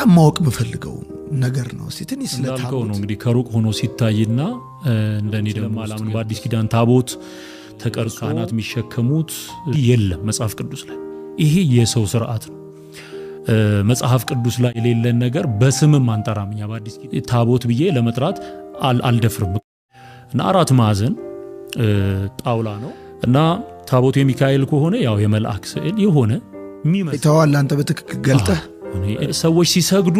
በጣም ማወቅ በፈልገው ነገር ነው። ሲትኒ ስለታልከው ነው እንግዲህ ከሩቅ ሆኖ ሲታይና እንደኔ ደግሞ አላምን በአዲስ ኪዳን ታቦት ተቀርጾ ካህናት የሚሸከሙት የለም መጽሐፍ ቅዱስ ላይ። ይሄ የሰው ሥርዓት ነው። መጽሐፍ ቅዱስ ላይ የሌለን ነገር በስምም አንጠራምኛ በአዲስ ኪዳን ታቦት ብዬ ለመጥራት አልደፍርም። እና አራት ማዕዘን ጣውላ ነው እና ታቦቱ የሚካኤል ከሆነ ያው የመልአክ ስዕል የሆነ ይተዋል። አንተ በትክክል ገልጠህ ሰዎች ሲሰግዱ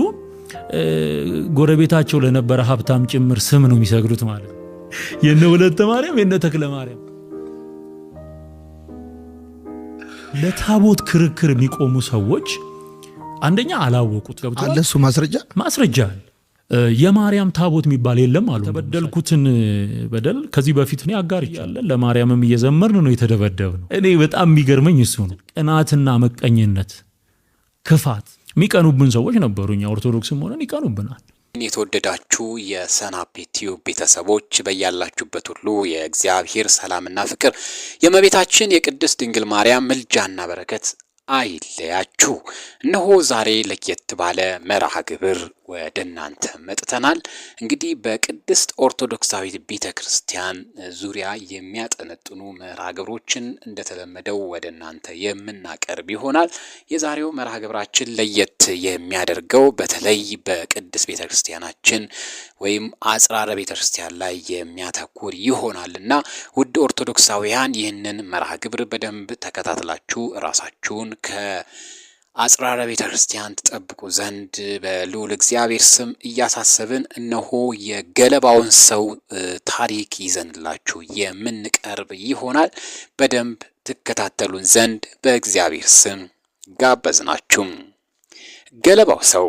ጎረቤታቸው ለነበረ ሀብታም ጭምር ስም ነው የሚሰግዱት ማለት ነው። የነ ወለተ ማርያም የነ ተክለ ማርያም ለታቦት ክርክር የሚቆሙ ሰዎች አንደኛ አላወቁት ገብቷል። አለሱ ማስረጃ የማርያም ታቦት የሚባል የለም አሉ። ተበደልኩትን በደል ከዚህ በፊት ነው አጋርቻለሁ። ለማርያምም እየዘመርን ነው የተደበደብነው። እኔ በጣም የሚገርመኝ እሱ ነው። ቅናትና መቀኝነት፣ ክፋት የሚቀኑብን ሰዎች ነበሩኛ። ኦርቶዶክስም ሆነን ይቀኑብናል። የተወደዳችሁ የሰናፔ ቲዩብ ቤተሰቦች በያላችሁበት ሁሉ የእግዚአብሔር ሰላምና ፍቅር የእመቤታችን የቅድስት ድንግል ማርያም ምልጃና በረከት አይለያችሁ። እነሆ ዛሬ ለየት ባለ መርሃ ግብር ወደ እናንተ መጥተናል። እንግዲህ በቅድስት ኦርቶዶክሳዊት ቤተክርስቲያን ዙሪያ የሚያጠነጥኑ መርሃ ግብሮችን እንደተለመደው ወደ እናንተ የምናቀርብ ይሆናል። የዛሬው መርሃ ግብራችን ለየት የሚያደርገው በተለይ በቅድስት ቤተክርስቲያናችን ወይም አጽራረ ቤተክርስቲያን ላይ የሚያተኩር ይሆናልና ውድ ኦርቶዶክሳውያን ይህንን መርሃ ግብር በደንብ ተከታትላችሁ ራሳችሁን ከአጽራረ ቤተክርስቲያን ተጠብቁ ዘንድ በልዑል እግዚአብሔር ስም እያሳሰብን እነሆ የገለባውን ሰው ታሪክ ይዘንላችሁ የምንቀርብ ይሆናል። በደንብ ትከታተሉን ዘንድ በእግዚአብሔር ስም ጋበዝናችሁ። ገለባው ሰው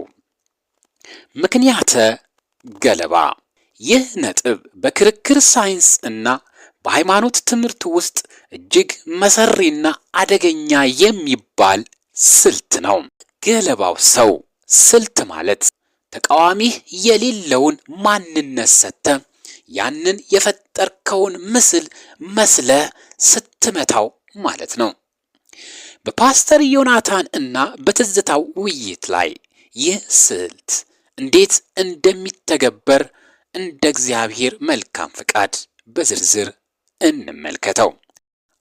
ምክንያተ ገለባ። ይህ ነጥብ በክርክር ሳይንስ እና በሃይማኖት ትምህርት ውስጥ እጅግ መሰሪና አደገኛ የሚባል ስልት ነው። ገለባው ሰው ስልት ማለት ተቃዋሚህ የሌለውን ማንነት ሰጥተ ያንን የፈጠርከውን ምስል መስለ ስትመታው ማለት ነው። በፓስተር ዮናታን እና በትዝታው ውይይት ላይ ይህ ስልት እንዴት እንደሚተገበር እንደ እግዚአብሔር መልካም ፍቃድ በዝርዝር እንመልከተው።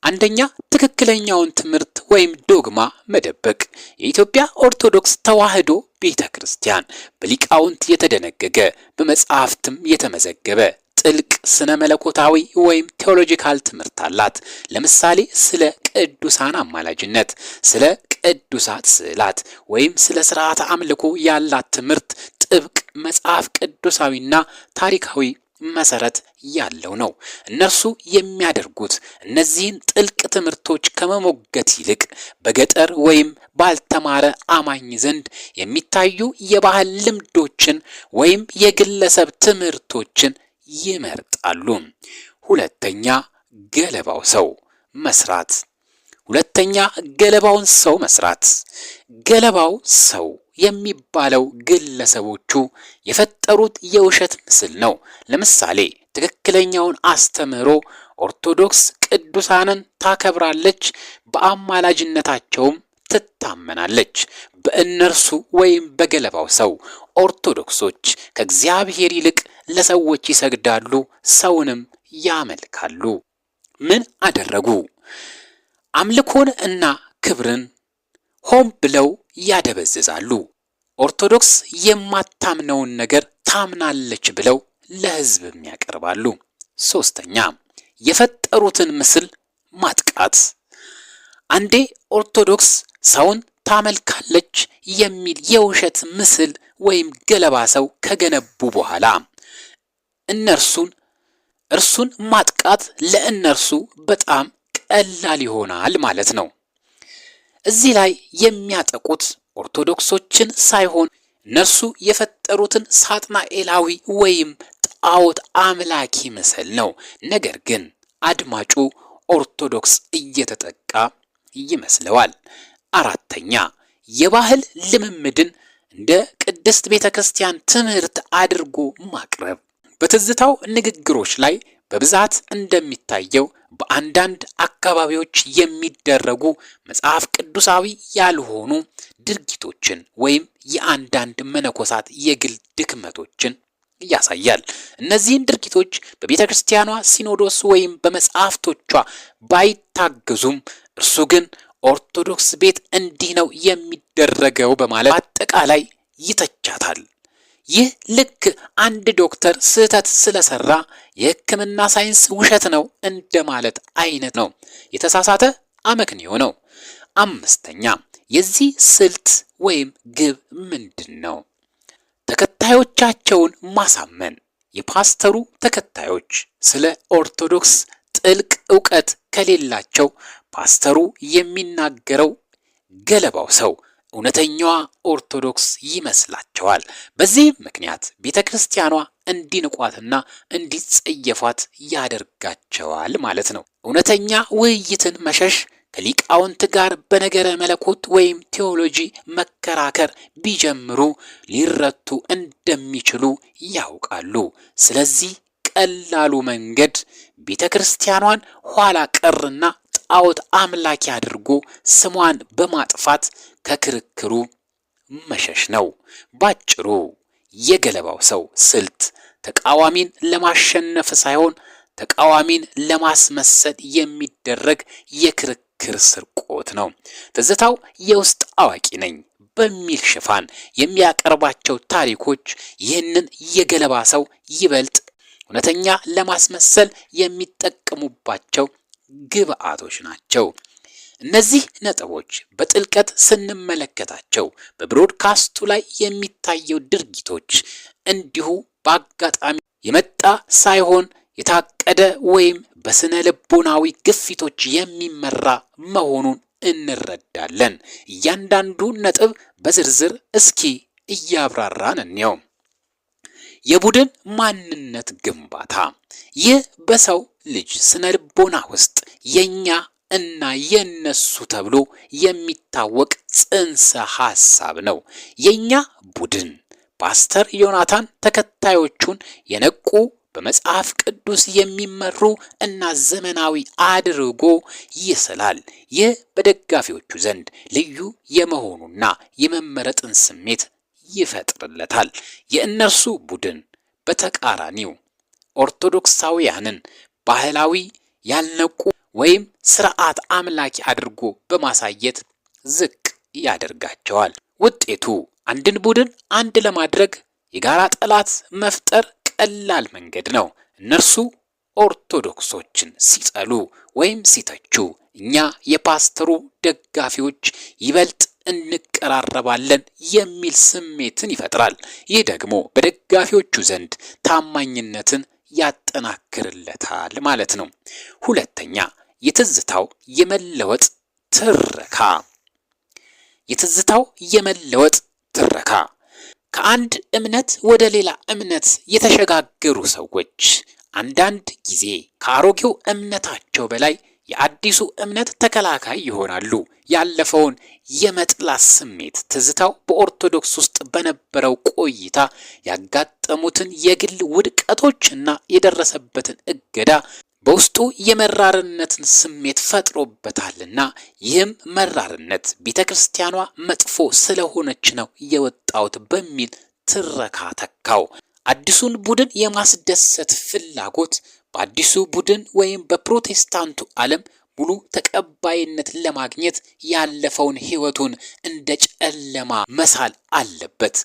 አንደኛ፣ ትክክለኛውን ትምህርት ወይም ዶግማ መደበቅ። የኢትዮጵያ ኦርቶዶክስ ተዋሕዶ ቤተክርስቲያን በሊቃውንት የተደነገገ በመጽሐፍትም የተመዘገበ ጥልቅ ስነ መለኮታዊ ወይም ቴዎሎጂካል ትምህርት አላት። ለምሳሌ ስለ ቅዱሳን አማላጅነት፣ ስለ ቅዱሳት ስዕላት ወይም ስለ ስርዓተ አምልኮ ያላት ትምህርት ጥብቅ መጽሐፍ ቅዱሳዊና ታሪካዊ መሰረት ያለው ነው። እነርሱ የሚያደርጉት እነዚህን ጥልቅ ትምህርቶች ከመሞገት ይልቅ በገጠር ወይም ባልተማረ አማኝ ዘንድ የሚታዩ የባህል ልምዶችን ወይም የግለሰብ ትምህርቶችን ይመርጣሉ። ሁለተኛ፣ ገለባው ሰው መስራት። ሁለተኛ፣ ገለባውን ሰው መስራት። ገለባው ሰው የሚባለው ግለሰቦቹ የፈጠሩት የውሸት ምስል ነው። ለምሳሌ ትክክለኛውን አስተምህሮ ኦርቶዶክስ ቅዱሳንን ታከብራለች፣ በአማላጅነታቸውም ትታመናለች። በእነርሱ ወይም በገለባው ሰው ኦርቶዶክሶች ከእግዚአብሔር ይልቅ ለሰዎች ይሰግዳሉ፣ ሰውንም ያመልካሉ። ምን አደረጉ? አምልኮን እና ክብርን ሆን ብለው ያደበዝዛሉ። ኦርቶዶክስ የማታምነውን ነገር ታምናለች ብለው ለሕዝብም ያቀርባሉ። ሶስተኛ፣ የፈጠሩትን ምስል ማጥቃት። አንዴ ኦርቶዶክስ ሰውን ታመልካለች የሚል የውሸት ምስል ወይም ገለባ ሰው ከገነቡ በኋላ እርሱን ማጥቃት ለእነርሱ በጣም ቀላል ይሆናል ማለት ነው። እዚህ ላይ የሚያጠቁት ኦርቶዶክሶችን ሳይሆን እነርሱ የፈጠሩትን ሳጥናኤላዊ ወይም ጣዖት አምላኪ ምስል ነው። ነገር ግን አድማጩ ኦርቶዶክስ እየተጠቃ ይመስለዋል። አራተኛ፣ የባህል ልምምድን እንደ ቅድስት ቤተክርስቲያን ትምህርት አድርጎ ማቅረብ። በትዝታው ንግግሮች ላይ በብዛት እንደሚታየው በአንዳንድ አካባቢዎች የሚደረጉ መጽሐፍ ቅዱሳዊ ያልሆኑ ድርጊቶችን ወይም የአንዳንድ መነኮሳት የግል ድክመቶችን ያሳያል። እነዚህን ድርጊቶች በቤተ ክርስቲያኗ ሲኖዶስ ወይም በመጽሐፍቶቿ ባይታገዙም እርሱ ግን ኦርቶዶክስ ቤት እንዲህ ነው የሚደረገው በማለት አጠቃላይ ይተቻታል። ይህ ልክ አንድ ዶክተር ስህተት ስለሰራ የሕክምና ሳይንስ ውሸት ነው እንደማለት አይነት ነው። የተሳሳተ አመክንዮ ነው። አምስተኛ የዚህ ስልት ወይም ግብ ምንድን ነው? ተከታዮቻቸውን ማሳመን። የፓስተሩ ተከታዮች ስለ ኦርቶዶክስ ጥልቅ ዕውቀት ከሌላቸው ፓስተሩ የሚናገረው ገለባው ሰው እውነተኛዋ ኦርቶዶክስ ይመስላቸዋል። በዚህም ምክንያት ቤተክርስቲያኗ እንዲንቋትና እንዲጸየፏት ያደርጋቸዋል ማለት ነው። እውነተኛ ውይይትን መሸሽ ከሊቃውንት ጋር በነገረ መለኮት ወይም ቴዎሎጂ መከራከር ቢጀምሩ ሊረቱ እንደሚችሉ ያውቃሉ። ስለዚህ ቀላሉ መንገድ ቤተክርስቲያኗን ኋላ ቀርና ጣዖት አምላኪ አድርጎ ስሟን በማጥፋት ከክርክሩ መሸሽ ነው። ባጭሩ የገለባው ሰው ስልት ተቃዋሚን ለማሸነፍ ሳይሆን ተቃዋሚን ለማስመሰል የሚደረግ የክርክር ስርቆት ነው። ትዝታው የውስጥ አዋቂ ነኝ በሚል ሽፋን የሚያቀርባቸው ታሪኮች ይህንን የገለባ ሰው ይበልጥ እውነተኛ ለማስመሰል የሚጠቀሙባቸው ግብአቶች ናቸው። እነዚህ ነጥቦች በጥልቀት ስንመለከታቸው በብሮድካስቱ ላይ የሚታየው ድርጊቶች እንዲሁ በአጋጣሚ የመጣ ሳይሆን የታቀደ ወይም በስነ ልቦናዊ ግፊቶች የሚመራ መሆኑን እንረዳለን። እያንዳንዱ ነጥብ በዝርዝር እስኪ እያብራራን እንየው። የቡድን ማንነት ግንባታ። ይህ በሰው ልጅ ስነ ልቦና ውስጥ የኛ እና የነሱ ተብሎ የሚታወቅ ጽንሰ ሐሳብ ነው። የኛ ቡድን ፓስተር ዮናታን ተከታዮቹን የነቁ በመጽሐፍ ቅዱስ የሚመሩ እና ዘመናዊ አድርጎ ይስላል። ይህ በደጋፊዎቹ ዘንድ ልዩ የመሆኑና የመመረጥን ስሜት ይፈጥርለታል። የእነርሱ ቡድን በተቃራኒው ኦርቶዶክሳውያንን ባህላዊ ያልነቁ ወይም ስርዓት አምላኪ አድርጎ በማሳየት ዝቅ ያደርጋቸዋል። ውጤቱ አንድን ቡድን አንድ ለማድረግ የጋራ ጠላት መፍጠር ቀላል መንገድ ነው። እነርሱ ኦርቶዶክሶችን ሲጠሉ ወይም ሲተቹ፣ እኛ የፓስተሩ ደጋፊዎች ይበልጥ እንቀራረባለን የሚል ስሜትን ይፈጥራል። ይህ ደግሞ በደጋፊዎቹ ዘንድ ታማኝነትን ያጠናክርለታል ማለት ነው። ሁለተኛ የትዝታው የመለወጥ ትረካ። የትዝታው የመለወጥ ትረካ ከአንድ እምነት ወደ ሌላ እምነት የተሸጋገሩ ሰዎች አንዳንድ ጊዜ ከአሮጌው እምነታቸው በላይ የአዲሱ እምነት ተከላካይ ይሆናሉ። ያለፈውን የመጥላት ስሜት ትዝታው በኦርቶዶክስ ውስጥ በነበረው ቆይታ ያጋጠሙትን የግል ውድቀቶችና የደረሰበትን እገዳ በውስጡ የመራርነትን ስሜት ፈጥሮበታልና ይህም መራርነት ቤተክርስቲያኗ መጥፎ ስለሆነች ነው የወጣውት በሚል ትረካ ተካው። አዲሱን ቡድን የማስደሰት ፍላጎት በአዲሱ ቡድን ወይም በፕሮቴስታንቱ ዓለም ሙሉ ተቀባይነት ለማግኘት ያለፈውን ሕይወቱን እንደ ጨለማ መሳል አለበት።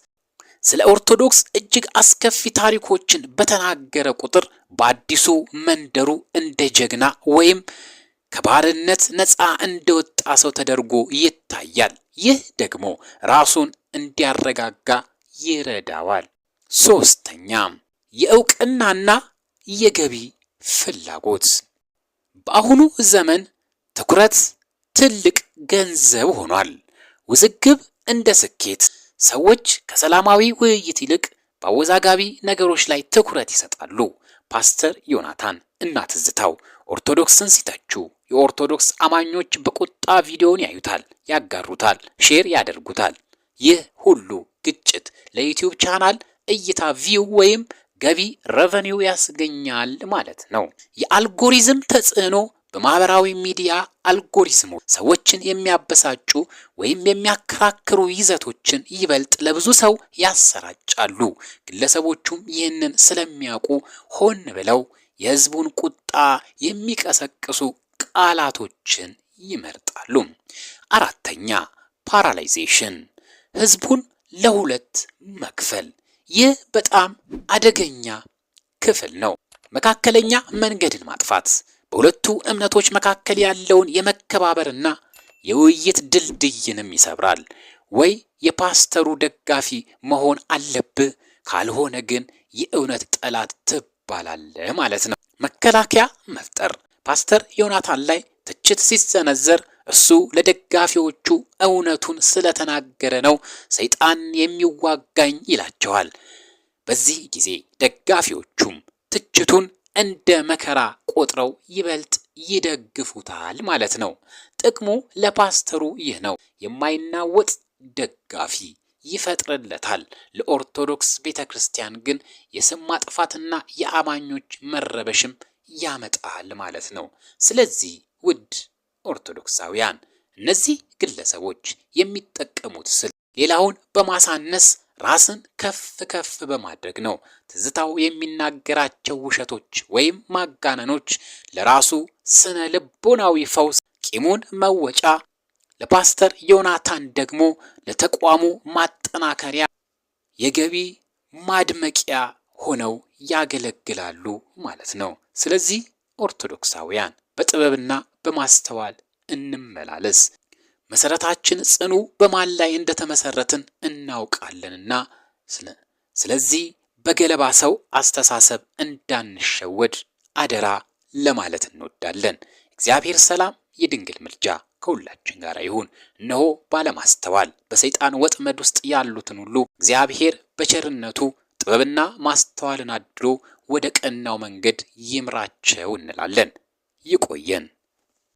ስለ ኦርቶዶክስ እጅግ አስከፊ ታሪኮችን በተናገረ ቁጥር በአዲሱ መንደሩ እንደ ጀግና ወይም ከባርነት ነፃ እንደወጣ ሰው ተደርጎ ይታያል። ይህ ደግሞ ራሱን እንዲያረጋጋ ይረዳዋል። ሶስተኛ የእውቅናና የገቢ ፍላጎት። በአሁኑ ዘመን ትኩረት ትልቅ ገንዘብ ሆኗል። ውዝግብ እንደ ስኬት። ሰዎች ከሰላማዊ ውይይት ይልቅ በአወዛጋቢ ነገሮች ላይ ትኩረት ይሰጣሉ። ፓስተር ዮናታን እና ትዝታው ኦርቶዶክስን ሲተቹ የኦርቶዶክስ አማኞች በቁጣ ቪዲዮን ያዩታል፣ ያጋሩታል፣ ሼር ያደርጉታል። ይህ ሁሉ ግጭት ለዩቲዩብ ቻናል እይታ ቪው ወይም ገቢ ረቨኒው ያስገኛል ማለት ነው። የአልጎሪዝም ተጽዕኖ በማህበራዊ ሚዲያ አልጎሪዝሞች ሰዎችን የሚያበሳጩ ወይም የሚያከራክሩ ይዘቶችን ይበልጥ ለብዙ ሰው ያሰራጫሉ። ግለሰቦቹም ይህንን ስለሚያውቁ ሆን ብለው የህዝቡን ቁጣ የሚቀሰቅሱ ቃላቶችን ይመርጣሉ። አራተኛ ፓራላይዜሽን፣ ህዝቡን ለሁለት መክፈል። ይህ በጣም አደገኛ ክፍል ነው። መካከለኛ መንገድን ማጥፋት በሁለቱ እምነቶች መካከል ያለውን የመከባበርና የውይይት ድልድይንም ይሰብራል። ወይ የፓስተሩ ደጋፊ መሆን አለብህ፣ ካልሆነ ግን የእውነት ጠላት ትባላለህ ማለት ነው። መከላከያ መፍጠር። ፓስተር ዮናታን ላይ ትችት ሲሰነዘር እሱ ለደጋፊዎቹ እውነቱን ስለተናገረ ነው ሰይጣን የሚዋጋኝ ይላቸዋል። በዚህ ጊዜ ደጋፊዎቹም ትችቱን እንደ መከራ ቆጥረው ይበልጥ ይደግፉታል ማለት ነው። ጥቅሙ ለፓስተሩ ይህ ነው። የማይናወጥ ደጋፊ ይፈጥርለታል። ለኦርቶዶክስ ቤተክርስቲያን ግን የስም ማጥፋትና የአማኞች መረበሽም ያመጣል ማለት ነው። ስለዚህ ውድ ኦርቶዶክሳውያን እነዚህ ግለሰቦች የሚጠቀሙት ስልት ሌላውን በማሳነስ ራስን ከፍ ከፍ በማድረግ ነው። ትዝታው የሚናገራቸው ውሸቶች ወይም ማጋነኖች ለራሱ ስነ ልቦናዊ ፈውስ፣ ቂሙን መወጫ፣ ለፓስተር ዮናታን ደግሞ ለተቋሙ ማጠናከሪያ፣ የገቢ ማድመቂያ ሆነው ያገለግላሉ ማለት ነው። ስለዚህ ኦርቶዶክሳውያን በጥበብና በማስተዋል እንመላለስ። መሰረታችን ጽኑ በማን ላይ እንደተመሰረትን እናውቃለንና ስለዚህ በገለባ ሰው አስተሳሰብ እንዳንሸወድ አደራ ለማለት እንወዳለን። እግዚአብሔር ሰላም፣ የድንግል ምልጃ ከሁላችን ጋር ይሁን። እነሆ ባለማስተዋል በሰይጣን ወጥመድ ውስጥ ያሉትን ሁሉ እግዚአብሔር በቸርነቱ ጥበብና ማስተዋልን አድሎ ወደ ቀናው መንገድ ይምራቸው እንላለን። ይቆየን።